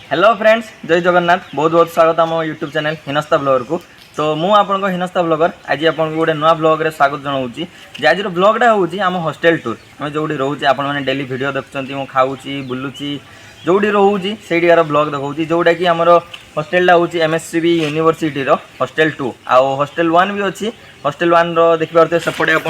Hello friends, जय जगन्नाथ। बहुत बहुत स्वागत आम यूट्यूब चैनल हिनस्ता ब्लॉगर को। तो मु आपन हिनस्ता ब्लॉगर आज आपन गोटे नुआ ब्लॉग रे स्वागत जनाऊँगी। जे आज ब्लॉगटा हूँ आम हॉस्टेल टूर। आम जो रोचे आप डेली वीडियो देखुं, मु खाऊँगी बुलूची जोड़ी रोचे से ब्लॉग देखा जोटा कि आमर हॉस्टेलटा हूँ एमएससीबी यूनिवर्सिटी हॉस्टेल 2 आउ हॉस्टेल 1 भी अच्छी। हॉस्टेल 1 देखिए सेपटे आप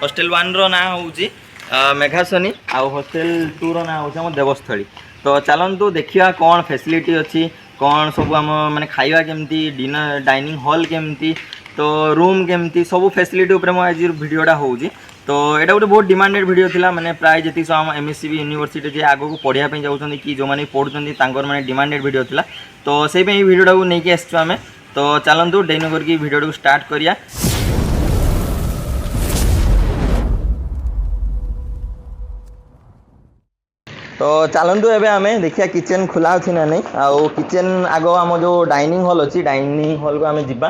हॉस्टेल 1 ना हूँ मेघासनी आउ हॉस्टेल 2 ना हूँ आम देवस्थली। तो चलतु देखा कौन फैसिलिटी अच्छी कौन सब आम माने खाइबा केमती डिनर डाइनिंग हॉल केमती तो रूम केमती सब फैसिलिटी उपरे आज वीडियोटा होउजी। तो यहाँ गोटे बहुत डिमांडेड वीडियो थिला माने प्राय जी सब आम एमएससीबी यूनिवर्सिटी जे आगो को पढ़ाई जाऊँ कि जो मैंने पढ़ुं तांकर माने डिमांडेड वीडियो थिला। तो से वीडियोटा को लेकिन आसचु आमे। तो चलतु डेन करके वीडियोटा को स्टार्ट करिया। तो चलतु एवं आम देखिए किचेन खुला अच्छी ना नहीं आउ किचेन आग आम जो डाइनिंग हॉल अच्छी डाइनिंग हॉल को आम जा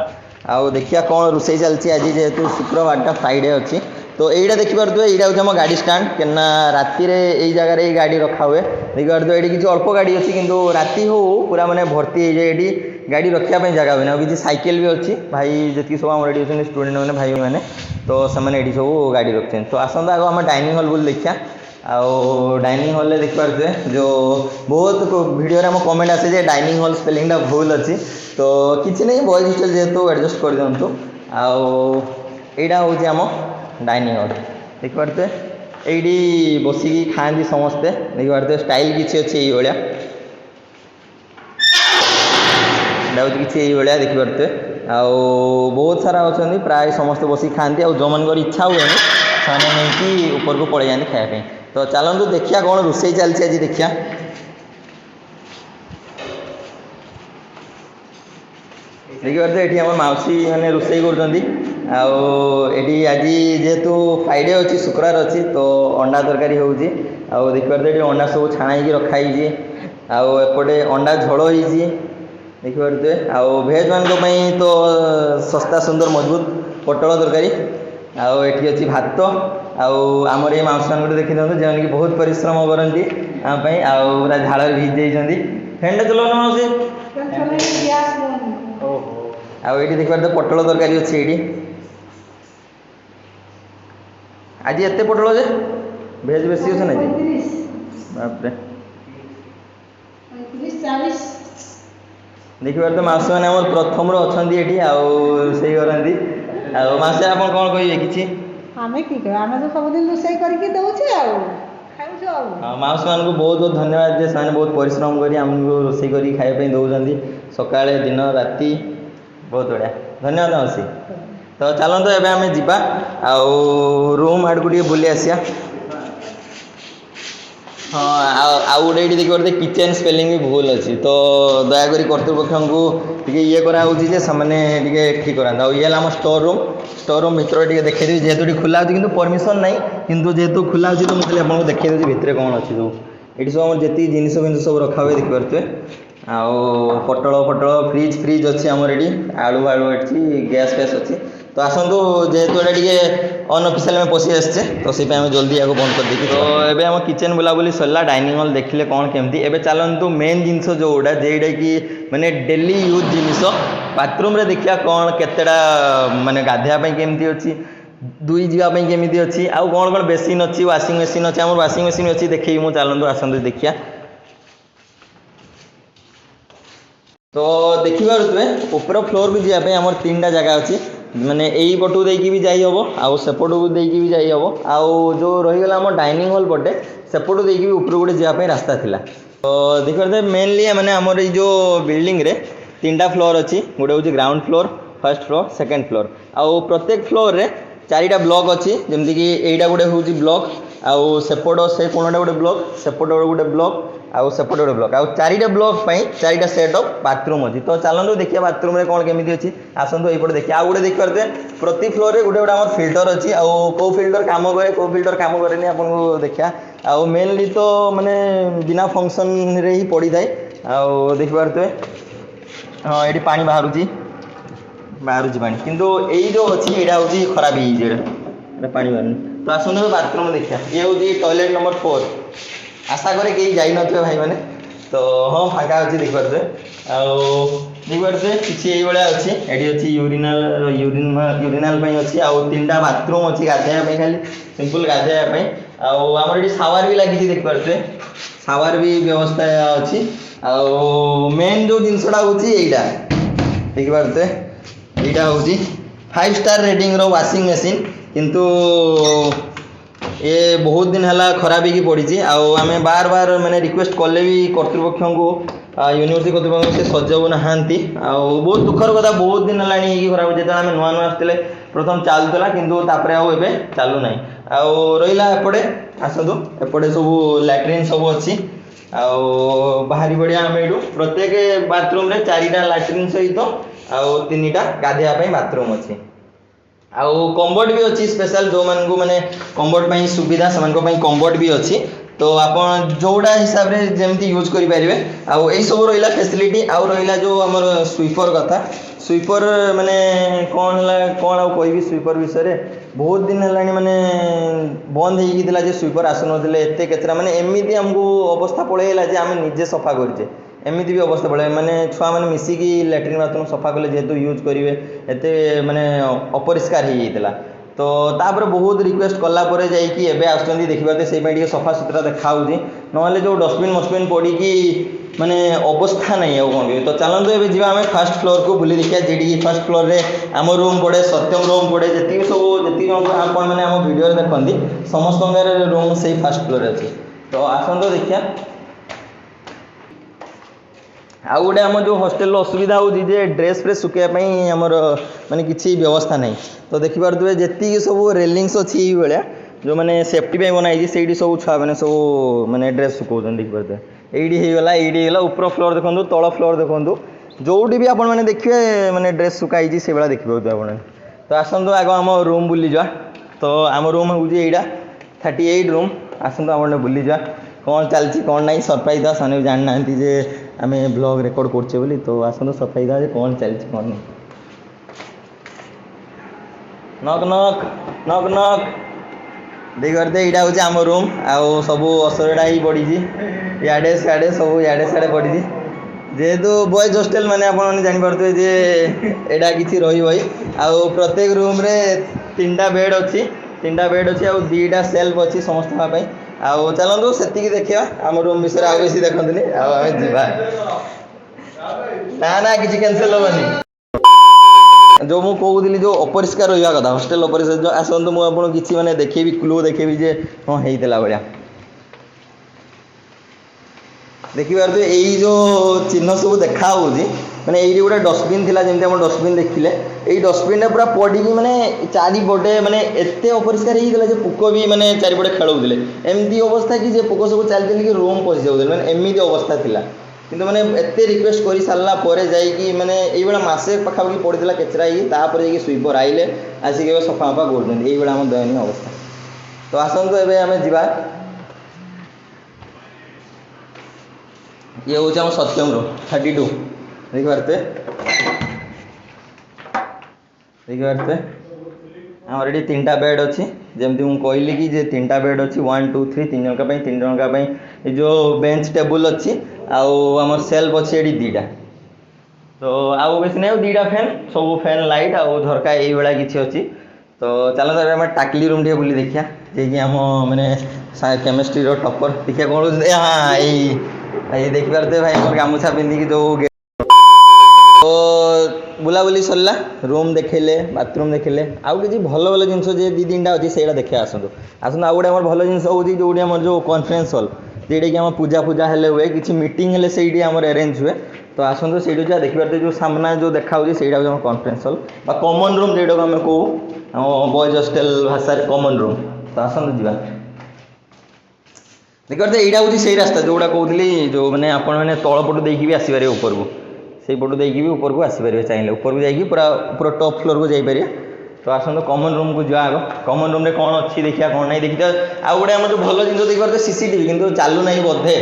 आउ देखिया कौन रोसे चलती आज जेहेतु शुक्रवार फ्राइडे अच्छी। तो यहीटा देखिपे यहाँ हूँ आम गाड़ी स्टाण्ड क्या राति यही जगार ये गाड़ी रखा हुए देखिए ये किसी अल्प गाड़ी अच्छी किंतु राति हो पूरा माने भर्ती हो जाए ये गाड़ी रखापी जगह हुए किसी साइकेल भी अच्छी भाई जी सब आम ये स्टूडेंट मैंने भाई मैंने तो से सब गाड़ी रखते। तो आसता आग आम डाइनिंग हॉल बोल देखिया आउ डाइनिंग हॉल देखिपे जो बहुत वीडियो आम कमेंट आसे जे डाइनिंग हॉल स्पेलिंगटा भूल अच्छी। तो किसी नहीं बॉयज हॉस्टेल जेहेतु एडजस्ट कर दिंतु। आउ यहाँ हूँ आम डाइनिंग हॉल देखिपे ये बसिकी खाती समस्ते देखिपे स्टाइल किसी अच्छी ये किसी ये देखिपे आउ बहुत सारा अच्छा प्राय समस्ते बसिक खाती जो मन इच्छा हुए से नहीं ऊपर को पड़े जाती खायापी। तो चलतु देखिया कौन रोसे चलती आज देखिया। देखिए ये आम मौसी मैंने रोसे कर आज जेहेतु फ्राइडे अच्छी शुक्रवार अच्छी तो अंडा तरकारी होची आउ देखिए अंडा सब छाणी रखाई आउे अंडा झोल हो देखिए आउ भेज मान तो सस्ता सुंदर मजबूत पटल तरकारी आउ एठी अच्छी भात आमर ये माउस मान देखी दिखाँ जो कि बहुत परिश्रम करती आम पूरा झाड़ भिज जाती फैन चलो से आउ ये देखिए पटल तरकारी अच्छी ये आज एत पटल जे भेज बेसी अच्छे ना बापरे देखिए तो माउस मैंने आम प्रथम अच्छा ये रोसे करती मासे आप कौन कहे कि माउस मान को बहुत बहुत धन्यवाद जे से बहुत परिश्रम कर रोसे कर खायापी दौरान सका दिन राति बहुत बढ़िया धन्यवाद मासी। तो चलते एवं आम जा रूम आड़ को बुली आसिया। हाँ आउ गोटे ये देखिए किचेन स्पेलिंग भी भूल अच्छी तो दयाकोरी कर्तृपक्ष को ये कराऊँगी से ठीक करा। ये आम स्टोर रूम भितर टे देखी जेहेतु खुला अच्छी कि परमिशन ना कि जेहेतु खुला अच्छी तो मुझे आपको देखी दूसरी भितर कौन अच्छी सब ये सब जी जिनस फिनस सब रखा हुए देखिपे आउ पटल फ्रिज अच्छी आमर ये आलू आलू अच्छी गैस फैस अच्छी। तो आसतु जेहेतु ये अनअफिशियल में पशि आसचे तो से जल्दी या बंद कर दी। तो ये आम किचेन बुलाबुली सरला डाइनिंग हॉल देखिले कौन केमती एवं चलतु मेन जिनस जोड़ा जेटा कि माने डेली यूज जिनस बाथरूम रे देखिया कौन केतेटा माने गाधेयापी केमती अच्छी दुई जावाई केमती अच्छी आउ कौन कौन बेसिन अच्छी वाशिंग मशीन अच्छी आम वाशिंग मशीन अच्छी देखी मुझे चलतु आसतु देखिया। तो देखिए ऊपर फ्लोर भी जावाई आम 3टा जगह अच्छी माने यही पटू देकी भी जाई हबो आउ सेपटू देकी भी जाई हबो आउ जो रहीगला आम डाइनिंग हॉल पटे सेपटू देकी भी ऊपर गोटे जावाई रास्ता थिला। तो देखिए मेनली माने आमर ये जो बिल्डिंग रे 3टा फ्लोर अच्छी गोटे हूँ ground floor first floor second floor आउ प्रत्येक फ्लोर रे 4टा ब्लॉक अच्छी जमती कि यहीटा गोटे हूँ ब्लॉक आउ सेपट से कोणटा गोटे ब्लॉक सेपट गोटे ब्लॉक आउ सेपट गोटे ब्लॉक आउ 4टा ब्लॉक 4टा सेट ऑफ बाथरूम अच्छी। तो चलतु देखिए बाथरूम रे कौन केमी अच्छी आसतु ये देखिए आउ गोटे देखिए प्रति फ्लोर रे गोटे गोटे आम फिल्टर अच्छी आउ कौ फिल्टर काम करे कौ फिल्टर काम करे आपको देखा आउ मेनली तो माने बिना फंक्शन रे ही पड़ी थाए आउ देखिपे हाँ ये पानी बाहर पानी किंतु यही जो अच्छी यहाँ हूँ खराब हो पानी बाहर। तो आसतु बाथरूम देखिए ये हूँ टॉयलेट नंबर 4 आशा करे कहीं जाई न भाई मैंने तो हाँ फाँका अच्छी देखिपे देखिपे किसी ये अच्छी एटी अच्छी यूरिनाल अच्छी आउ 3टा बाथरूम अच्छी गाधेवाई खाली सिंपल गाधेवाई आमर ये सावर भी लगी देखिपे सावर भी व्यवस्था अच्छी आउ मेन जो जिनसटा हूँ यहीटा देखिपे यहाँ हूँ 5 स्टार रेटिंग रो वाशिंग मशीन किंतु ये बहुत दिन है खराब ही पड़ी आम बार बार मैंने रिक्वेस्ट कले भी कर्तृपक्ष को यूनिवर्सिटी कर्तृपक्ष से सजाऊ ना बहुत दुखर कथा बहुत दिन है खराब जो आम नुआ नुआ आसते प्रथम चलूला कितु चलू ना रहा एपटे आसतु एपटे सब लैट्रिन सब अच्छी बाहरी बढ़िया आम यू प्रत्येक बाथरूम 4टा लैट्रिन सहित आउ 3टा गाधेवाई बाथरूम अच्छी आउ कंबर्ट भी अच्छी स्पेशल जो मानू माने कंबर्ट ପାଇଁ सुविधा से कंबर्ट भी अच्छी तो आप जोड़ा हिसाब से जमी यूज करेंगे आउ यही सब रहा फैसिलिटी आउ रहा जो आमर स्वीपर कथा स्वीपर माने कौन है कौन आ कह स्वीपर विषय बहुत दिन है माने बंद हो स्वीपर आसुन एत केचरा माने एमती आमको अवस्था पलैला आम निजे सफा करे एमती भी अवस्था पड़े माने छुआ मैंने मिसिकी लैट्रिन बाथरूम सफा कले जेहेतु यूज करेंगे एत माने अपरिष्कार हो जाता तो तापर बहुत रिक्वेस्ट कलापर जाइए आसुँच देखिए से सफा सुतरा देखा ना जो डस्टबिन मस्टबिन पड़ी माने अवस्था नहीं है कौन तो चलते ए जी आम फास्ट फ्लोर को बुली देखिए जी फास्ट फ्लोर रे आम रूम पड़े सत्यम रूम पड़े जी सब जी आप मैंने आम वीडियो देखती समस्त रूम से फास्ट फ्लोर अच्छे तो आसत देखिए आउ गोटे आम जो हॉस्टेल असुविधा होती ड्रेस फ्रेस सुखापी आमर माने किसी व्यवस्था नहीं तो देखिपे जी सब रेलिंग्स अच्छी ये भाया जो मैंने सेफ्टी बनाई से सब छुआ मैंने सब मैंने ड्रेस सुखाऊँ देखिपे ये ऊपर फ्लोर देखो तल फ्लोर देखो जोटी भी आप देखिए मैंने ड्रेस सुखाई से भाया देखिए आप तो आसतु आग आम रूम बुली जा तो आम रूम हूँ यहाँ 38 रूम आसतु आम बुली जा कौन चलती कौन ना सरप्राइज दस भी जानी ना जे आम ब्लॉग रेकर्ड करचे बोली तो आसतु सरप्राइज दे कौन चलती कौन नहीं नक नक नक नक देख करते यहाँ हूँ आम रूम आउ सब असरड़ा ही पड़ी इे सियाड़े सब इे सियाड़े पड़ी जेहेतु बॉयज हॉस्टेल मैंने आप जानीपे जे यहाँ किसी रही आउ प्रत्येक रूम रे 3टा बेड अच्छी 3टा बेड अच्छी आउ 2टा सेल्फ अच्छी समस्त आउ चलतु से देखा आम रूम विषय आउ बेसी देखते आम जा ना ना किसी कैंसल हेनी जो मुझे कहूली जो अपरिष्कार रहा कथा हॉस्टेल अपरिष्कार जो आसतु मुझे किसी मैंने देखेबी क्लू देखेबी जे हाँ होता भाया देखिए यही जो चिन्ह सब देखा मैंने ये गोटे डस्टबिन थी जमी आम डस्टबिन देखिले ये डस्टबिन पूरा पड़ी मैंने चारिपटे मैंने एत अपरिष्कार होता पोक भी मैंने चारिपटे खेलुले एमती अवस्था कि पोक सब चलते कि रूम पशि जाऊे मैंने एमती अवस्था थिला किंतु मैंने एत रिक्वेस्ट कर सारा जाकि मैंने ये मसे पाखापाखि पड़ता केचरा ही स्वीपर आइले आसिक सफा फफा कर ये आम दयनीय अवस्था तो आसतु एम जा ये हूँ आम सत्यम रूम 32 देखिपे आमर ये 3टा बेड अच्छी जमती मुझे कहली कि 3टा बेड अच्छी 1 2 3 3 जन 3 जन जो बेंच टेबुल अच्छी आमर सेल्फ अच्छी ये 2टा तो आउ बेस नहीं 2टा फैन सब फैन लाइट आउ झरका यही भाया किसी अच्छी तो चलो आम टाकली रूम टे बुली देखिया जी आम मैंने केमिस्ट्री टॉपर देखिए कौन हाँ ये देखिपे भाई आम गामुछा पिंधिकी जो तो बुलाबुली सरला रूम देखेले बाथरूम देखेले आउ कि भल भल जिन 2-3टा अच्छी से देखा आसतु आसतु आउ गोटे भल जिन जो जो कॉन्फ्रेंस हॉल जोटा कि आम पूजा पूजा हेले हुए किसी मीटिंग हेले से अरेंज हुए तो आसतु से देखिपे जो सामना जो देखा से कॉन्फ्रेंस हॉल कॉमन रूम जोटा को आम कहूँ बॉयज हॉस्टेल भाषा कॉमन रूम तो आसतु जा देखते यहाँ हूँ से रास्ता जोड़ा कहती जो मैंने आपण मैंने तलपटू देखी भी आसपारे ऊपर को से पटू देखी भी ऊपर को आसपारे चाहिए ऊपर को जाकि पूरा पूरा टॉप फ्लोर को जापर तो आसतु कॉमन रूम को जा आग कॉमन रूम रे कौन अच्छी देखिए कौन नहीं देखी आउ गोटे आम जो भल जिन देखिए सीसीटीवी किंतु चालू ना बोधे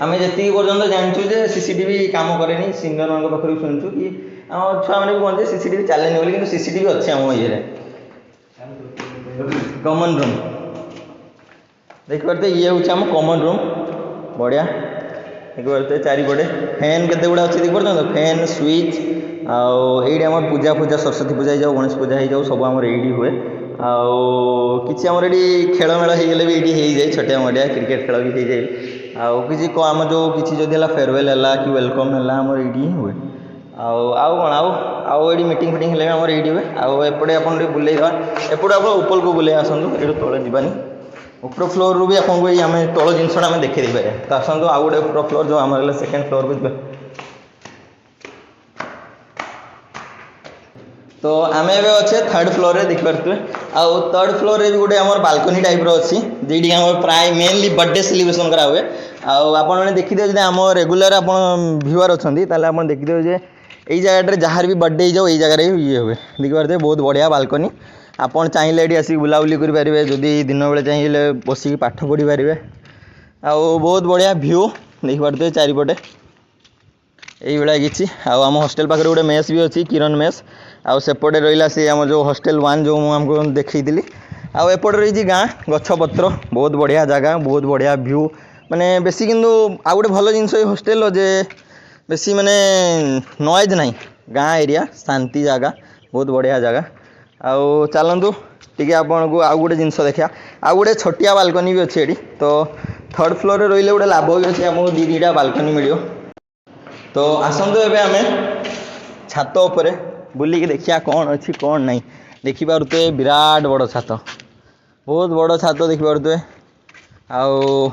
आम जी पर्यटन जानूँ जे सीसीटीवी काम कैनि सिंगर मान पाखर शुणुचु कि आम छुआ मैंने भी कहते सीसीटीवी चलेनि बोली कि सीसीटीवी अच्छे आम ये कॉमन रूम देखिए ये हूँ आम कॉमन रूम बढ़िया देखिए चारिपटे फैन केते गुड़ा अच्छी देखिए फैन स्विच आईडी आम पूजा पूजा सरस्वती पूजा हो गणेश पूजा हो सब आम ये हुए किसी आम ये खेल मेल होगले भी ये हो जाए छोटिया मोटिया क्रिकेट खेल भी हो जाए किसी आम जो किसी जदि फेयरवेल है कि वेलकम है आम ये हुए आउ कौन आउ ये मीटिंग फिटिंग है आम ये हुए आपटे आप बुले एपटे आप ऊपर को बुले आसतु ये तले जावानी ऊपर फ्लोर रू भी आपको आम तल जिनसा आम देखी पारे तो आसतु आउ गोटे ऊपर फ्लोर जो आम सेकेंड फ्लोर को जी तो आम एवं अच्छे थर्ड फ्लोर रे देखिपे आउ थर्ड फ्लोर रे भी गोटे आम बालकनी टाइप अच्छी जी आम प्राय मेनली बर्थडे सेलिब्रेशन करा हुए आपने देखिदे जो आम रेगुलर आप व्यूअर अच्छा आप देखिदे जे यही जगह जहाँ भी बर्थडे हो यही जगह ये हुए देखिए बहुत बढ़िया बालकनी आपन चाहिए ये आसिक बुलाबुली करेंगे जदि दिन बेले चाहिए बसिक पाठ पढ़ी पारे आउ बहुत बढ़िया व्यू देखिपे चारिपटे यही भाया किसी आम हॉस्टल पाखे गोटे मेस भी अच्छी किरण मेस आउ सेपटे रहा सी आम जो हॉस्टल 1 जो आमको देखी आउ एपटे रही गाँ गछपत्र बहुत बढ़िया जगह बहुत बढ़िया व्यू माने बेसी किंतु आउ गोटे भल जिनस हॉस्टेल जे बेसी माने नॉइज नहीं गाँ एरिया शांति जगह बहुत बढ़िया जगह आउ चलतु टी आपन को आउ गोटे जिनस देखा आउ गोटे छोटिया बालकनी भी अच्छे तो थर्ड फ्लोर रे रही गोटे लाभ भी अच्छे आमको दुईटा बालकनी मिल तो आसतु एवं आम छात उपरे बुलिक देखिया कौन अच्छी कौन नहीं देखिपे विराट बड़ छात बहुत बड़ छात देखिपे आउ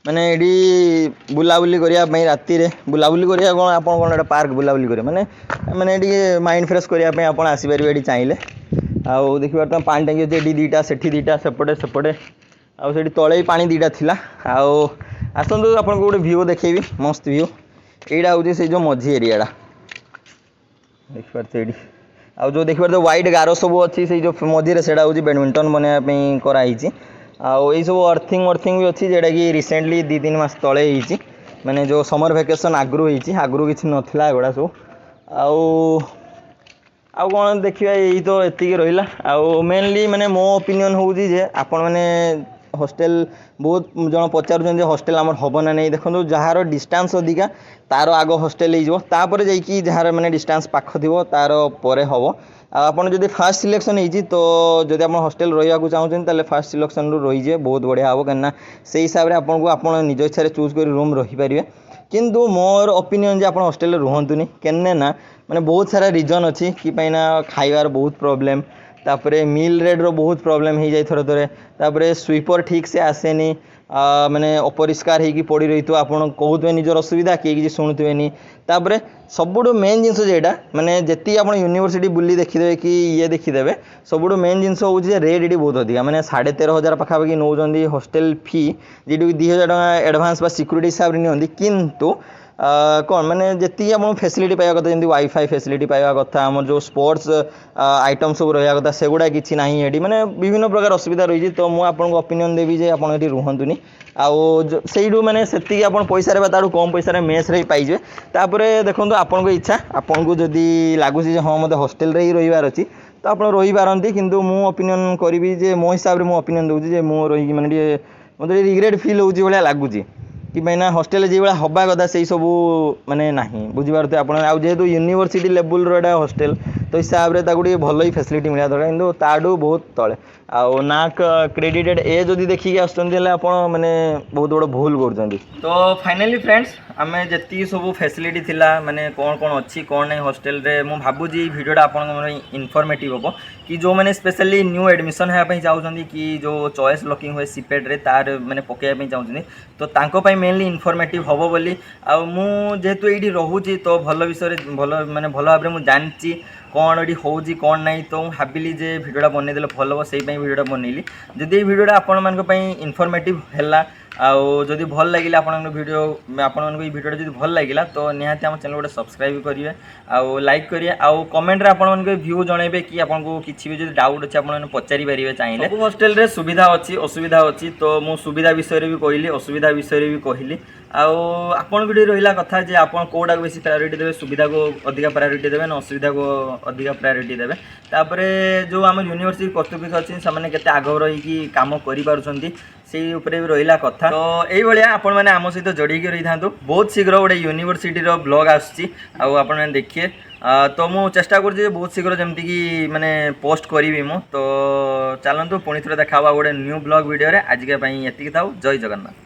माने ये बुलाबुली करने राति बुलाबुली करा कौन आप कौन पार्क बुलाबुली करें माने माने माइंड फ्रेश करने आप आसपारे ये चाहिए आउ देखिए पानी टांगी अच्छे दीटा से दीटा सेपटे सेपटे आउ से तले पानी दीटा थिला आउ आसतु आपको गोटे व्यू देखेबी मस्त व्यू यहाँ हूँ से जो मझी एरिया देखिए आउ जो देखिए व्हाइट गार सब अच्छी से जो मझे से हूँ बैडमिंटन बनवाई कराई आउ ये सब अर्थिंग वर्थिंग भी अच्छी जोटा कि रिसेंटली 2-3 मास तले ही माने जो समर वैकेशन आगु आगु किसी नाला एगुड़ा सब आउ आउ कौन देखिए यही तो एतिक रहा आउ मेनली माने मो ओपिनियन हूँ जे आपण मैंने हॉस्टेल बहुत जन पचार हॉस्टेल आम हम ना नहीं देखो जार डिस्टेंस अधिका तार आग हॉस्टेल होपर जार मैंने डिस्टेंस पाख थी तार पर हम आपन जब फास्ट सिलेक्शन होती तो जब आप हॉस्टेल रहा चाहते फास्ट सिलेक्शन रही बहुत बढ़िया हम कहीं से हिसाब से आपको आप निज इच्छा चूज कर रूम रहीपर किंतु मोर ओपिनियन जे आप हॉस्टेल रुहतुनि केने ना माने बहुत सारा रीजन अच्छी कि खाइबार बहुत प्रॉब्लम तापरे मील रेट रो बहुत प्रॉब्लम हो जाए थोड़े थोड़े तापरे स्वीपर ठीक से आसेनी माने अपरिष्कार होगी पड़ी रही तो आप कहते निजर असुविधा किए किसी शुणुवे तापरे सबुठु मेन जिनस जेटा माने जी आप यूनिवर्सिटी बुली देखीदे कि ये देखीदे सबुठु मेन जिनस हूँ रेट ये बहुत अधिका माने 13,500 पाखापाखि नौ हॉस्टेल फी जी 2,000 टका एडवांस सिक्यूरीटी हिसाब से नहीं किंतु कौन मैंने जी आप फैसिलिटी पाइबा कथा जमी वाईफाई फैसिलिटी पाइबा कथा आम जो स्पोर्ट्स आइटम सब रहा कथा सेगुड़ा किसी ना ये मैंने विभिन्न प्रकार असुविधा रही तो मुझे आपको ओपिनियन देवी जे आप रुहतुनि आउ मैंने से आप पैसा ताठू कम पैसा मेस रे पाइजे तापर देखो आपको इच्छा आपन को जदि लगुच हाँ मतलब हॉस्टेल रे ही रहीबार अच्छी तो आप रही पारती किंतु मु ओपिनियन करी जे मो हिसाब से मु ओपिनियन दूसरी मु रही मैंने मतलब रिग्रेट फील होती भाया लगुच कि ना हॉस्टेल जो भाया हवा कथा से सब माने ना बुझीपारे आप जेहेतु यूनिवर्सिटी लेवल रो हॉस्टेल तो हिसाब से भल ही फैसिलिटी मिला दरकार किंतु ताठू बहुत तले आउ ना क्रेडिटेड ए जदि देखिए आप माने बहुत बड़ भूल कर तो फाइनली फ्रेंड्स आम जी सब फैसिलिटी थिला माने कौन कौन अच्छी कौन नहीं हॉस्टेल रे मु भाबुजी वीडियोटा आपन इनफॉर्मेटिव हम कि जो मैंने स्पेशली न्यू एडमिशन होगापी चाहते कि जो चॉइस लॉकिंग हुए सीपेट रे तार मैंने पकड़ापी चाहते तो तांको मेनली इनफॉर्मेटिव हम बोली जेहेतु ये रोचे तो भल विषय भल माने भल भाव में जानी कौन ये हूँ कौन ना तो भाविली जे भिडियोटा बनईदे भल हम से भिडियोटा बनइली जदि भिडियोटा आपण इनफॉर्मेटिव है आदि भल लगे आपण भिडियो आपण भिडियोटा जब भल लगे तो निहाती आम चैनल गोटे सब्सक्राइब करेंगे आउ लाइक करेंगे आउ कमेंट रे आपण व्यू जनइबे कि आपको किसी भी जो डाउट अच्छे आप पचारि पारे चाहिए सब हॉस्टेल रे सुविधा अच्छी असुविधा अच्छी तो मु सुविधा विषय भी कहली असुविधा विषय भी कहली आपण भी रहा कथा जे आप कौटा बेसी प्रायोरीटी देवे सुविधा को अधिका प्रायोरीटी देवे ना असुविधा को अधिका प्रायोरीटी देवे तापर जो आम यूनिवर्सिटी कर्तृपक्ष अच्छी से आग रही कम कर भी रहा कथा तो यही आपण मैंने आम सहित जोड़ी रही था बहुत शीघ्र गोटे यूनिवर्सिटी ब्लॉग आसने देखिए तो मु चेष्टा कर बहुत शीघ्र जमती कि माने पोस्ट करी मु तो चलतु पुणी थे देखा गोटे न्यू ब्लॉग वीडियो आज के ये था जय जगन्नाथ।